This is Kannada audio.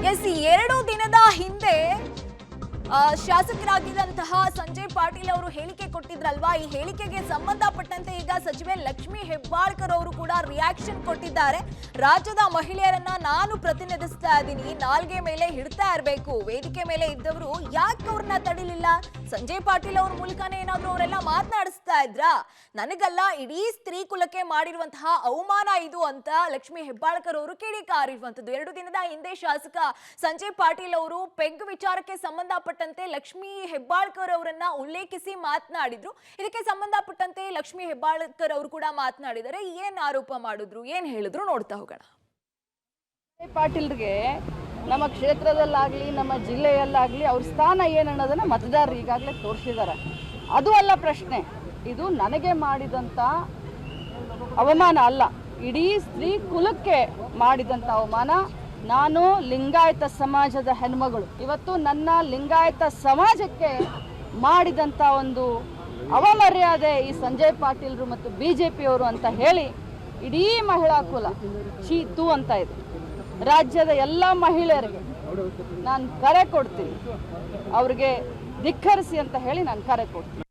ಎಸ್ 2 ದಿನದ ಹಿಂದೆ ಶಾಸಕರಾಗಿದ್ದಂತಹ ಸಂಜಯ್ ಪಾಟೀಲ್ ಅವರು ಹೇಳಿಕೆ ಕೊಟ್ಟಿದ್ರಲ್ವಾ, ಈ ಹೇಳಿಕೆಗೆ ಸಂಬಂಧಪಟ್ಟಂತೆ ಈಗ ಸಚಿವೆ ಲಕ್ಷ್ಮಿ ಹೆಬ್ಬಾಳ್ಕರ್ ಅವರು ಕೂಡ ರಿಯಾಕ್ಷನ್ ಕೊಟ್ಟಿದ್ದಾರೆ. ರಾಜ್ಯದ ಮಹಿಳೆಯರನ್ನ ನಾನು ಪ್ರತಿನಿಧಿಸ್ತಾ ಇದ್ದೀನಿ, ನಾಲ್ಗೆ ಮೇಲೆ ಹಿಡ್ತಾ ಇರಬೇಕು, ವೇದಿಕೆ ಮೇಲೆ ಇದ್ದವರು ಯಾಕೆ ಅವ್ರನ್ನ ತಡಿಲಿಲ್ಲ? ಸಂಜಯ್ ಪಾಟೀಲ್ ಅವ್ರ ಮೂಲಕನೇ ಏನಾದ್ರು ಅವರೆಲ್ಲ ಮಾತನಾಡಿಸ್ತಾ ಇದ್ರಾ? ನನಗಲ್ಲ, ಇಡೀ ಸ್ತ್ರೀ ಕುಲಕ್ಕೆ ಮಾಡಿರುವಂತಹ ಅವಮಾನ ಇದು ಅಂತ ಲಕ್ಷ್ಮಿ ಹೆಬ್ಬಾಳ್ಕರ್ ಅವರು ಕಿಡಿಕಾರಿರುವಂತದ್ದು. 2 ದಿನದ ಹಿಂದೆ ಶಾಸಕ ಸಂಜಯ್ ಪಾಟೀಲ್ ಅವರು ಪೆಗ್ ವಿಚಾರಕ್ಕೆ ಸಂಬಂಧಪಟ್ಟಂತೆ ಲಕ್ಷ್ಮಿ ಹೆಬ್ಬಾಳ್ಕರ್ ಅವರನ್ನ ಉಲ್ಲೇಖಿಸಿ ಮಾತನಾಡಿದ್ರು. ಇದಕ್ಕೆ ಸಂಬಂಧಪಟ್ಟಂತೆ ಲಕ್ಷ್ಮಿ ಹೆಬ್ಬಾಳ್ಕರ್ ಅವರು ಕೂಡ ಮಾತನಾಡಿದರೆ ಏನ್ ಆರೋಪ ಮಾಡಿದ್ರು, ಏನ್ ಹೇಳಿದ್ರು ನೋಡ್ತಾ ಹೋಗೋಣ. ಪಾಟೀಲ್ರಿಗೆ ನಮ್ಮ ಕ್ಷೇತ್ರದಲ್ಲಾಗಲಿ ನಮ್ಮ ಜಿಲ್ಲೆಯಲ್ಲಾಗಲಿ ಅವ್ರ ಸ್ಥಾನ ಏನನ್ನೋದನ್ನು ಮತದಾರರು ಈಗಾಗಲೇ ತೋರಿಸಿದ್ದಾರೆ. ಅದು ಅಲ್ಲ ಪ್ರಶ್ನೆ. ಇದು ನನಗೆ ಮಾಡಿದಂಥ ಅವಮಾನ ಅಲ್ಲ, ಇಡೀ ಸ್ತ್ರೀ ಕುಲಕ್ಕೆ ಮಾಡಿದಂಥ ಅವಮಾನ. ನಾನು ಲಿಂಗಾಯತ ಸಮಾಜದ ಹೆಣ್ಮಗಳು, ಇವತ್ತು ನನ್ನ ಲಿಂಗಾಯತ ಸಮಾಜಕ್ಕೆ ಮಾಡಿದಂಥ ಒಂದು ಅವಮರ್ಯಾದೆ ಈ ಸಂಜಯ್ ಪಾಟೀಲ್ರು ಮತ್ತು BJPಯವರು ಅಂತ ಹೇಳಿ ಇಡೀ ಮಹಿಳಾ ಕುಲ ಚೀತು ಅಂತ ಇದೆ. ರಾಜ್ಯದ ಎಲ್ಲ ಮಹಿಳೆಯರಿಗೆ ನಾನು ಕರೆ ಕೊಡ್ತೀನಿ, ಅವ್ರಿಗೆ ಧಿಕ್ಕರಿಸಿ ಅಂತ ಹೇಳಿ ನಾನು ಕರೆ ಕೊಡ್ತೀನಿ.